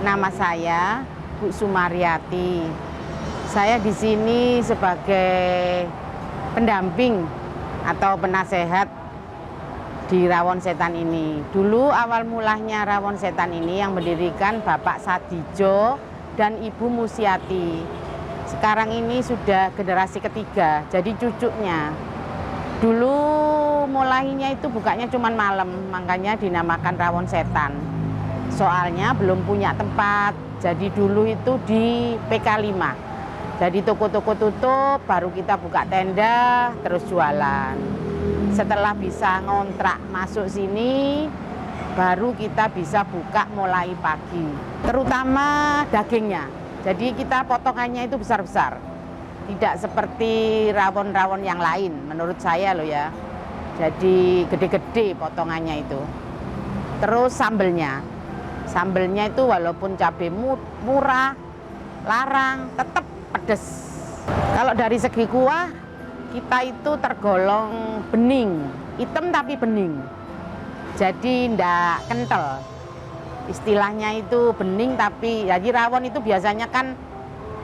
Nama saya Bu Sumaryati. Saya di sini sebagai pendamping atau penasehat di Rawon Setan ini. Dulu awal mulanya Rawon Setan ini yang mendirikan Bapak Sadijo dan Ibu Musyati. Sekarang ini sudah generasi ketiga, jadi cucunya. Dulu mulainya itu bukanya cuma malam, makanya dinamakan Rawon Setan. Soalnya belum punya tempat, jadi dulu itu di PK5. Jadi toko-toko tutup, baru kita buka tenda, terus jualan. Setelah bisa ngontrak masuk sini, baru kita bisa buka mulai pagi. Terutama dagingnya, jadi kita potongannya itu besar-besar. Tidak seperti rawon-rawon yang lain, menurut saya loh ya. Jadi gede-gede potongannya itu. Terus sambelnya. Sambelnya itu walaupun cabai murah, larang, tetap pedes. Kalau dari segi kuah, kita itu tergolong bening, hitam tapi bening. Jadi ndak kental. Istilahnya itu bening tapi, jadi rawon itu biasanya kan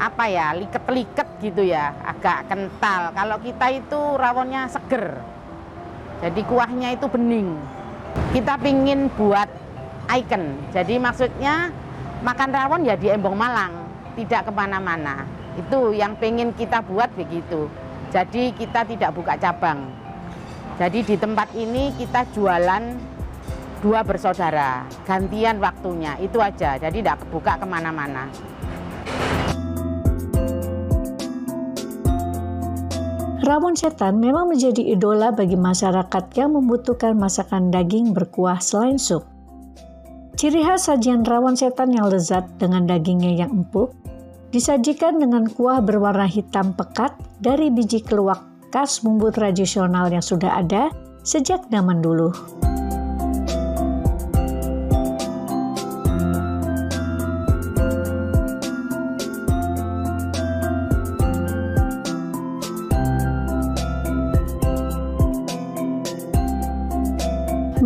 apa ya, liket-liket gitu ya, agak kental. Kalau kita itu rawonnya seger. Jadi kuahnya itu bening. Kita pingin buat icon, jadi maksudnya makan rawon ya di Embong Malang, tidak kemana-mana. Itu yang pengen kita buat begitu. Jadi kita tidak buka cabang. Jadi di tempat ini kita jualan dua bersaudara, gantian waktunya, itu aja. Jadi tidak buka kemana-mana. Rawon Setan memang menjadi idola bagi masyarakat yang membutuhkan masakan daging berkuah selain sup. Ciri khas sajian rawon setan yang lezat dengan dagingnya yang empuk, disajikan dengan kuah berwarna hitam pekat dari biji keluak khas bumbu tradisional yang sudah ada sejak zaman dulu.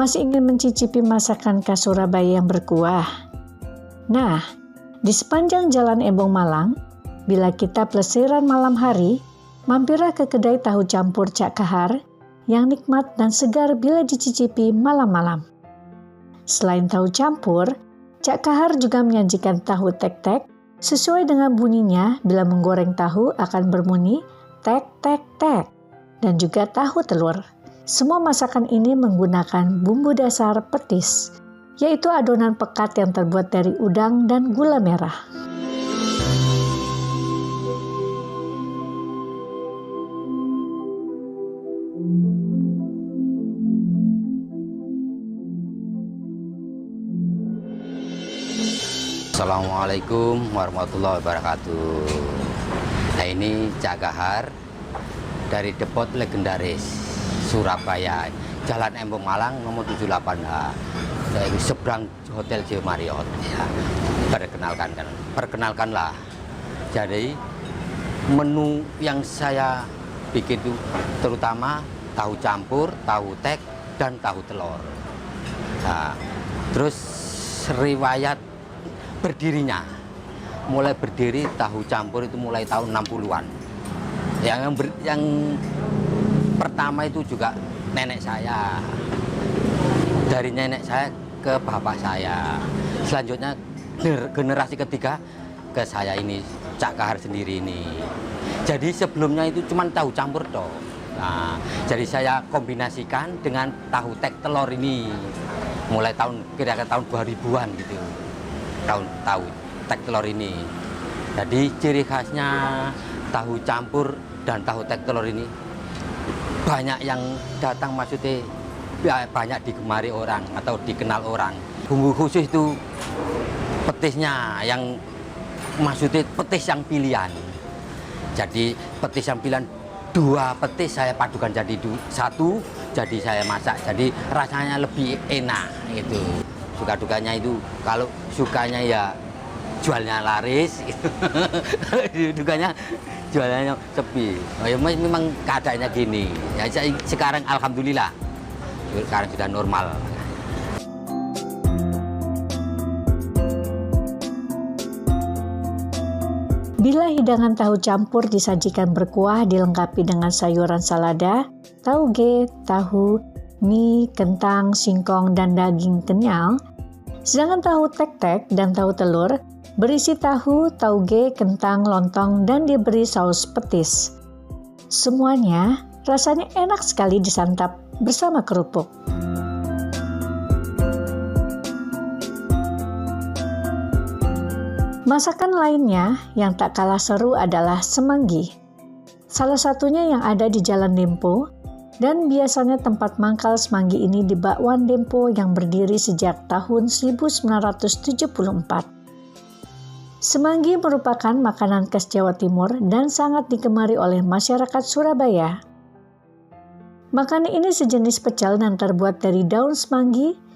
Masih ingin mencicipi masakan khas Surabaya yang berkuah? Nah, di sepanjang Jalan Embong Malang, bila kita plesiran malam hari, mampirlah ke kedai tahu campur Cak Kahar yang nikmat dan segar bila dicicipi malam-malam. Selain tahu campur, Cak Kahar juga menyajikan tahu tek-tek sesuai dengan bunyinya. Bila menggoreng tahu akan berbunyi tek-tek-tek, dan juga tahu telur. Semua masakan ini menggunakan bumbu dasar petis, yaitu adonan pekat yang terbuat dari udang dan gula merah. Assalamualaikum warahmatullahi wabarakatuh. Nah, ini Cak Kahar dari depot legendaris Surabaya, Jalan Embong Malang nomor 78A, dari seberang Hotel J Marriott. Ya, perkenalkanlah. Jadi menu yang saya bikin itu terutama tahu campur, tahu tek, dan tahu telur. Nah, terus riwayat berdirinya, mulai berdiri tahu campur itu mulai tahun 60-an. Yang pertama itu juga nenek saya, dari nenek saya ke bapak saya, selanjutnya generasi ketiga ke saya ini, Cak Kahar sendiri ini. Jadi sebelumnya itu cuma tahu campur toh. Nah, jadi saya kombinasikan dengan tahu tek telur ini, mulai kira-kira tahun 2000-an gitu, tahu tek telur ini. Jadi ciri khasnya tahu campur dan tahu tek telur ini banyak yang datang, maksudnya banyak digemari orang atau dikenal orang. Bumbu khusus itu petisnya yang maksudnya petis yang pilihan. Jadi petis yang pilihan, dua petis saya padukan jadi satu, jadi saya masak, jadi rasanya lebih enak gitu. Suka dukanya itu, kalau sukanya ya jualnya laris, dukanya jualannya sepi. Ya, memang keadaannya gini. Ya, sekarang alhamdulillah, sekarang sudah normal. Bila hidangan tahu campur disajikan berkuah dilengkapi dengan sayuran salada, tauge, tahu, mie, kentang, singkong, dan daging kenyal, sedangkan tahu tek-tek dan tahu telur berisi tahu, tauge, kentang, lontong, dan diberi saus petis. Semuanya rasanya enak sekali disantap bersama kerupuk. Masakan lainnya yang tak kalah seru adalah semanggi. Salah satunya yang ada di Jalan Dempo, dan biasanya tempat mangkal semanggi ini di Bakwan Dempo yang berdiri sejak tahun 1974. Semanggi merupakan makanan khas Jawa Timur dan sangat digemari oleh masyarakat Surabaya. Makanan ini sejenis pecel dan terbuat dari daun semanggi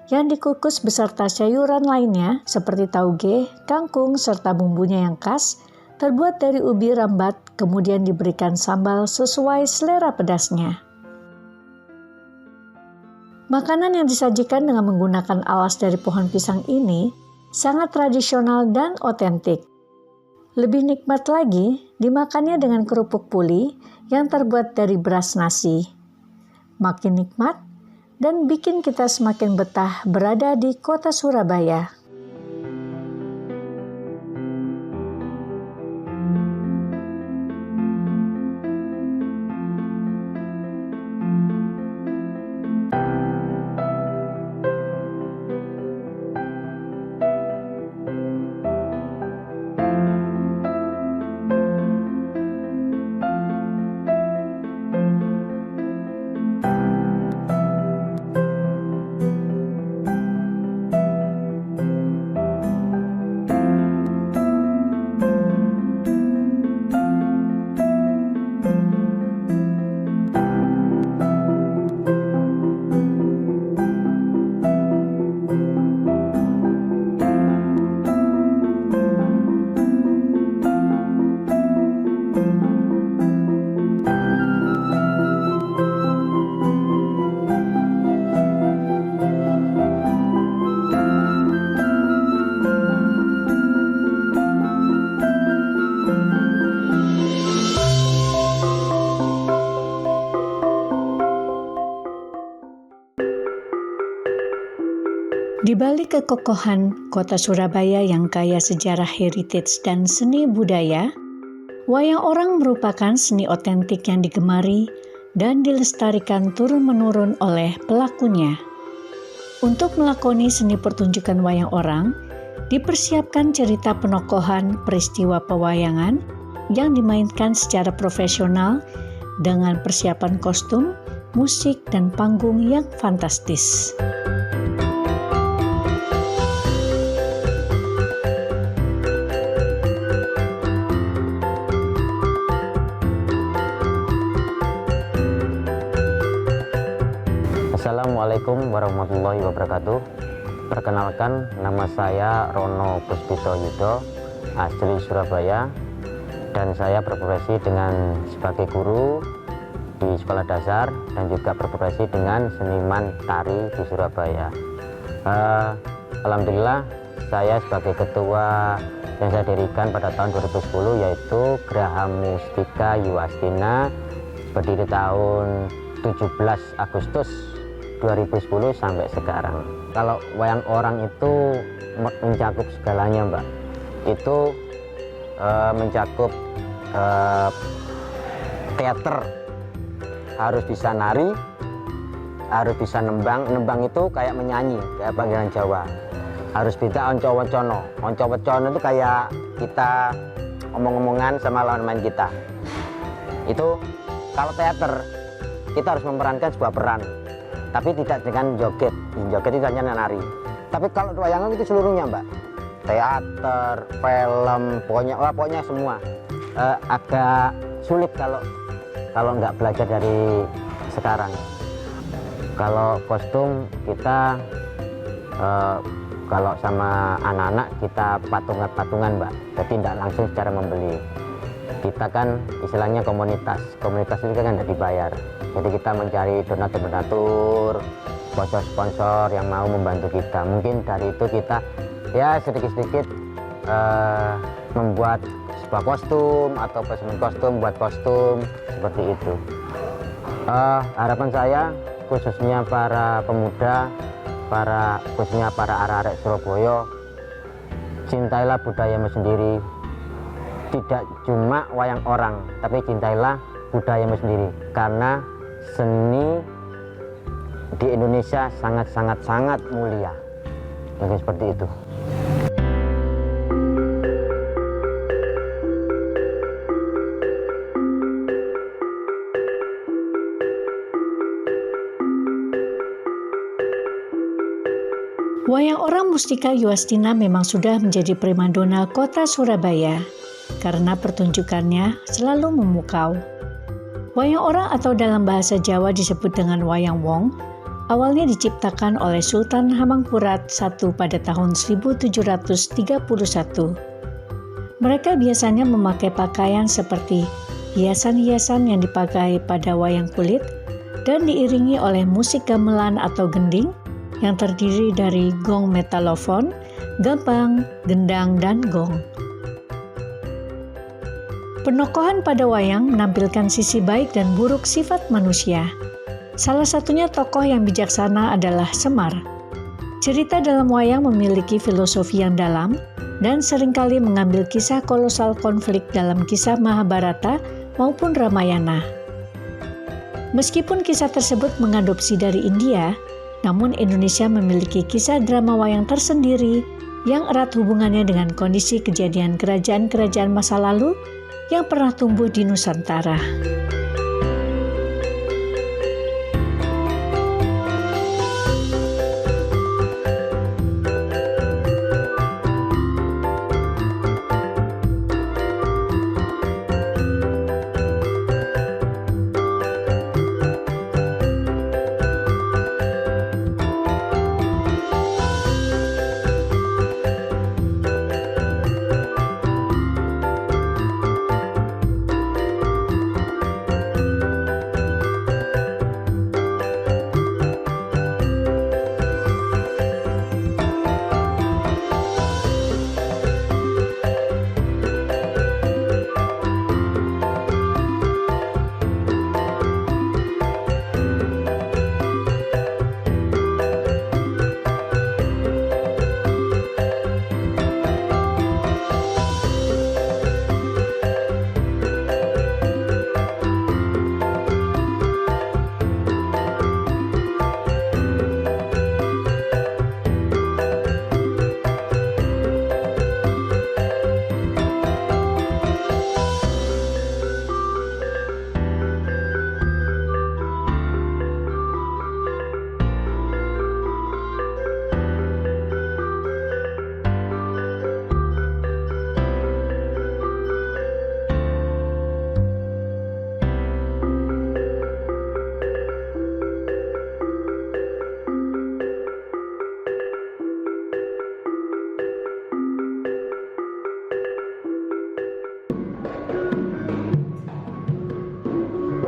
yang dikukus beserta sayuran lainnya seperti tauge, kangkung, serta bumbunya yang khas, terbuat dari ubi rambat, kemudian diberikan sambal sesuai selera pedasnya. Makanan yang disajikan dengan menggunakan alas dari pohon pisang ini sangat tradisional dan otentik. Lebih nikmat lagi dimakannya dengan kerupuk puli yang terbuat dari beras nasi. Makin nikmat dan bikin kita semakin betah berada di kota Surabaya. Di balik kekokohan kota Surabaya yang kaya sejarah heritage dan seni budaya, wayang orang merupakan seni otentik yang digemari dan dilestarikan turun-menurun oleh pelakunya. Untuk melakoni seni pertunjukan wayang orang, dipersiapkan cerita penokohan peristiwa pewayangan yang dimainkan secara profesional dengan persiapan kostum, musik, dan panggung yang fantastis. Assalamualaikum warahmatullahi wabarakatuh. Perkenalkan, nama saya Rono Puspito Yudo, asli Surabaya, dan saya berprofesi sebagai guru di sekolah dasar dan juga berprofesi dengan seniman tari di Surabaya. Alhamdulillah, saya sebagai ketua yang saya dirikan pada tahun 2010 yaitu Graha Mustika Yuwastina, berdiri tahun 17 Agustus 2010 sampai sekarang. Kalau wayang orang itu mencakup segalanya, Mbak. Itu mencakup teater, harus bisa nari, harus bisa nembang. Nembang itu kayak menyanyi, kayak panggilan Jawa. Harus bisa onco-wecono. Onco-wecono itu kayak kita omong-omongan sama lawan main kita. Itu kalau teater, kita harus memerankan sebuah peran, tapi tidak dengan joget. Joget itu hanya nari. Tapi kalau wayangan itu seluruhnya, Mbak. Teater, film, pokoknya semua. Agak sulit kalau nggak belajar dari sekarang. Kalau kostum kita kalau sama anak-anak kita patungan, Mbak. Jadi tidak langsung secara membeli. Kita kan istilahnya komunitas itu kan tidak dibayar. Jadi kita mencari donatur, sponsor yang mau membantu kita. Mungkin dari itu kita ya sedikit-sedikit membuat sebuah kostum atau pesunan kostum, buat kostum seperti itu. Harapan saya khususnya para pemuda, khususnya para arek-arek Surabaya, cintailah budayamu sendiri. Tidak cuma wayang orang, tapi cintailah budayamu sendiri. Karena seni di Indonesia sangat mulia. Mungkin seperti itu. Wayang orang Mustika Yowastina memang sudah menjadi primadona kota Surabaya karena pertunjukannya selalu memukau. Wayang orang atau dalam bahasa Jawa disebut dengan wayang wong, awalnya diciptakan oleh Sultan Hamengkurat I pada tahun 1731. Mereka biasanya memakai pakaian seperti hiasan-hiasan yang dipakai pada wayang kulit dan diiringi oleh musik gamelan atau gending yang terdiri dari gong metalofon, gambang, gendang, dan gong. Penokohan pada wayang menampilkan sisi baik dan buruk sifat manusia. Salah satunya tokoh yang bijaksana adalah Semar. Cerita dalam wayang memiliki filosofi yang dalam dan seringkali mengambil kisah kolosal konflik dalam kisah Mahabharata maupun Ramayana. Meskipun kisah tersebut mengadopsi dari India, namun Indonesia memiliki kisah drama wayang tersendiri yang erat hubungannya dengan kondisi kejadian kerajaan-kerajaan masa lalu yang pernah tumbuh di Nusantara.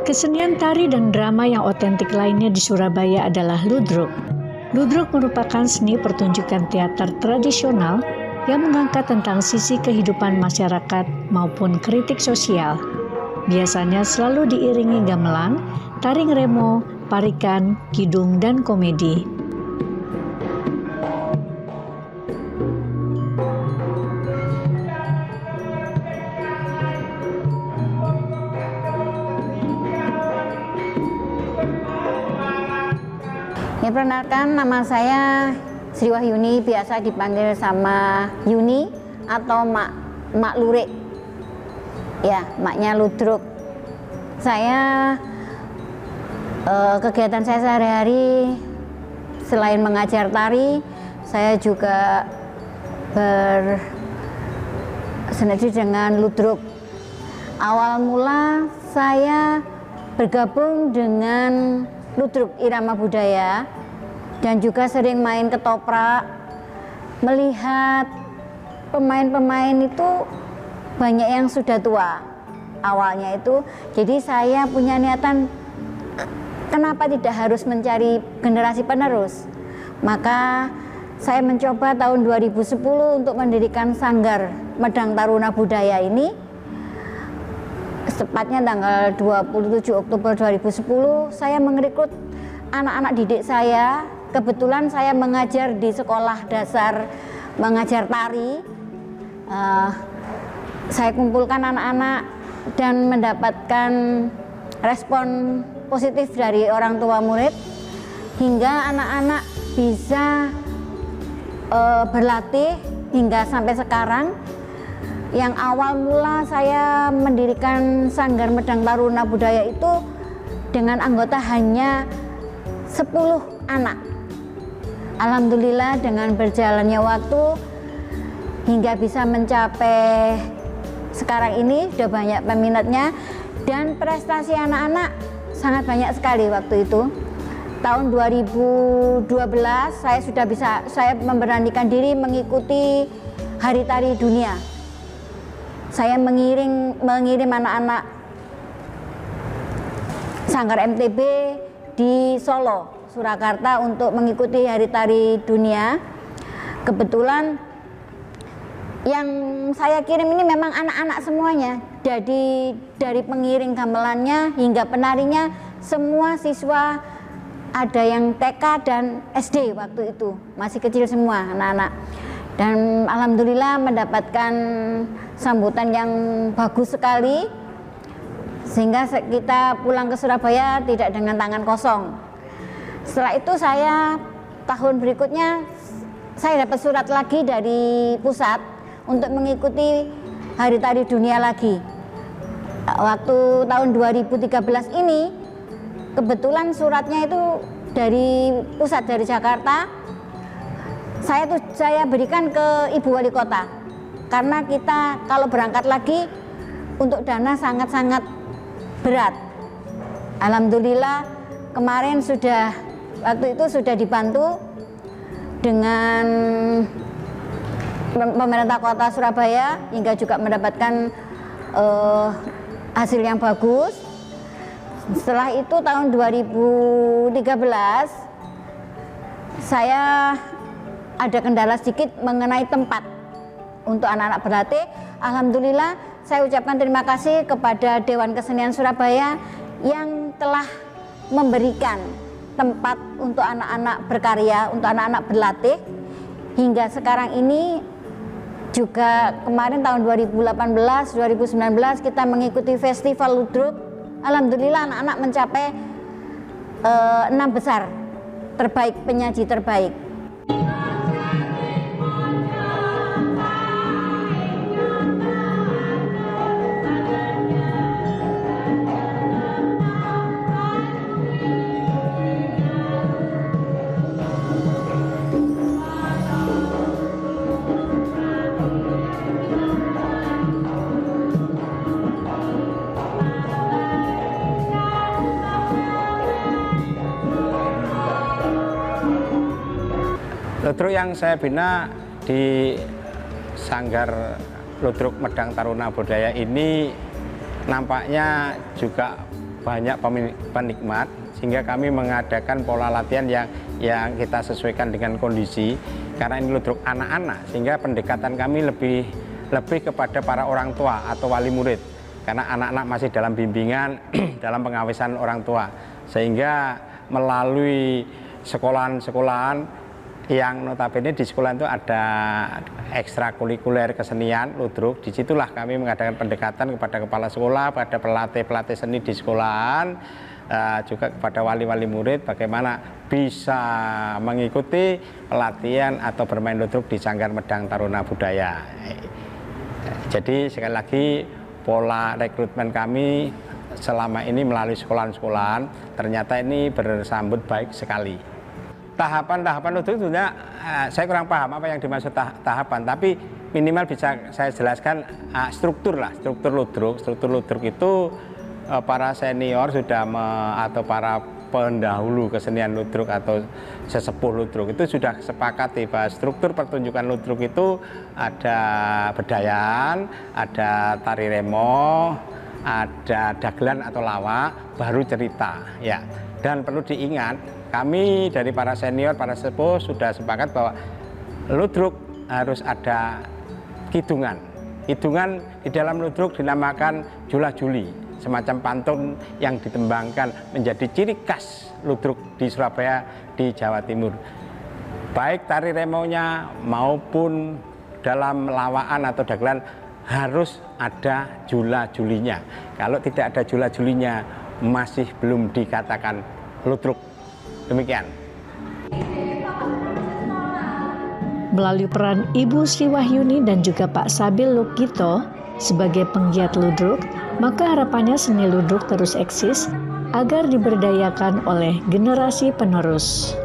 Kesenian tari dan drama yang otentik lainnya di Surabaya adalah ludruk. Ludruk merupakan seni pertunjukan teater tradisional yang mengangkat tentang sisi kehidupan masyarakat maupun kritik sosial. Biasanya selalu diiringi gamelan, tari ngremo, parikan, kidung, dan komedi. Ya, perkenalkan, nama saya Sri Wahyuni, biasa dipanggil sama Yuni atau Mak Lurik. Ya, maknya ludruk. Saya kegiatan saya sehari-hari selain mengajar tari, saya juga bersinergi dengan ludruk. Awal mula saya bergabung dengan ludruk irama budaya dan juga sering main ketoprak, melihat pemain-pemain itu banyak yang sudah tua awalnya itu. Jadi saya punya niatan, kenapa tidak harus mencari generasi penerus. Maka saya mencoba tahun 2010 untuk mendirikan Sanggar Medang Taruna Budaya ini tepatnya tanggal 27 Oktober 2010, saya merekrut anak-anak didik saya. Kebetulan saya mengajar di sekolah dasar, mengajar tari. Saya kumpulkan anak-anak dan mendapatkan respon positif dari orang tua murid, hingga anak-anak bisa berlatih hingga sampai sekarang. Yang awal mula saya mendirikan Sanggar Medang Taruna Budaya itu dengan anggota hanya 10 anak. Alhamdulillah dengan berjalannya waktu hingga bisa mencapai sekarang ini sudah banyak peminatnya, dan prestasi anak-anak sangat banyak sekali waktu itu. Tahun 2012 saya memberanikan diri mengikuti Hari Tari Dunia. Saya mengirim anak-anak Sanggar MTB di Solo, Surakarta untuk mengikuti Hari Tari Dunia. Kebetulan yang saya kirim ini memang anak-anak semuanya. Jadi dari pengiring gamelannya hingga penarinya, semua siswa, ada yang TK dan SD waktu itu, masih kecil semua anak-anak. Dan alhamdulillah mendapatkan sambutan yang bagus sekali, sehingga kita pulang ke Surabaya tidak dengan tangan kosong. Setelah itu tahun berikutnya saya dapat surat lagi dari pusat untuk mengikuti Hari Tari Dunia lagi. Waktu tahun 2013 ini kebetulan suratnya itu dari pusat, dari Jakarta. Saya berikan ke Ibu Wali Kota, karena kita kalau berangkat lagi untuk dana sangat-sangat berat. Alhamdulillah kemarin waktu itu sudah dibantu dengan pemerintah Kota Surabaya, hingga juga mendapatkan hasil yang bagus. Setelah itu tahun 2013 saya ada kendala sedikit mengenai tempat untuk anak-anak berlatih. Alhamdulillah saya ucapkan terima kasih kepada Dewan Kesenian Surabaya yang telah memberikan tempat untuk anak-anak berkarya, untuk anak-anak berlatih. Hingga sekarang ini juga kemarin tahun 2018, 2019 kita mengikuti Festival Ludruk. Alhamdulillah anak-anak mencapai 6 besar terbaik, penyaji terbaik. Ludruk yang saya bina di Sanggar Ludruk Medang Taruna Budaya ini nampaknya juga banyak penikmat, sehingga kami mengadakan pola latihan yang kita sesuaikan dengan kondisi, karena ini ludruk anak-anak, sehingga pendekatan kami lebih kepada para orang tua atau wali murid, karena anak-anak masih dalam bimbingan dalam pengawasan orang tua, sehingga melalui sekolahan-sekolahan yang notabene di sekolah itu ada ekstrakurikuler kesenian ludruk. Disitulah kami mengadakan pendekatan kepada kepala sekolah, pada pelatih-pelatih seni di sekolahan, juga kepada wali-wali murid, bagaimana bisa mengikuti pelatihan atau bermain ludruk di Sanggar Medang Taruna Budaya. Jadi sekali lagi pola rekrutmen kami selama ini melalui sekolahan-sekolahan ternyata ini bersambut baik sekali. Tahapan-tahapan ludruk sebenarnya saya kurang paham apa yang dimaksud tahapan, tapi minimal bisa saya jelaskan struktur ludruk. Struktur ludruk itu para senior sudah atau para pendahulu kesenian ludruk atau sesepuh ludruk itu sudah sepakati bahwa struktur pertunjukan ludruk itu ada bedayan, ada tari remo, ada dagelan atau lawak, baru cerita ya. Dan perlu diingat, kami dari para senior, para sepuh sudah sepakat bahwa ludruk harus ada kidungan. Kidungan di dalam ludruk dinamakan jula juli. semacam pantun yang ditembangkan menjadi ciri khas ludruk di Surabaya, di Jawa Timur. Baik tari remonya maupun dalam lawaan atau dagelan harus ada jula-julinya. Kalau tidak ada jula-julinya masih belum dikatakan ludruk. Demikian. Melalui peran Ibu Sri Wahyuni dan juga Pak Sabil Lukito sebagai penggiat ludruk, maka harapannya seni ludruk terus eksis agar diberdayakan oleh generasi penerus.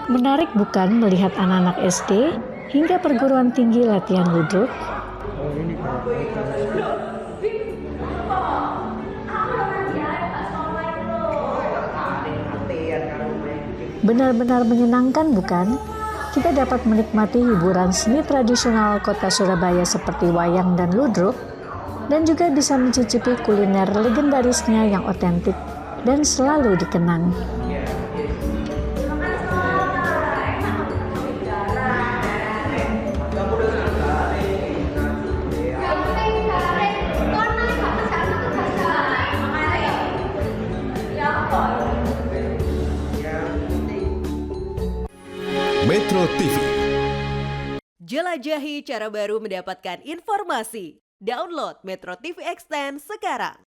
Menarik bukan melihat anak-anak SD hingga perguruan tinggi latihan ludruk? Benar-benar menyenangkan bukan? Kita dapat menikmati hiburan seni tradisional kota Surabaya seperti wayang dan ludruk, dan juga bisa mencicipi kuliner legendarisnya yang otentik dan selalu dikenang. Metro TV. Jelajahi cara baru mendapatkan informasi. Download Metro TV Extend sekarang.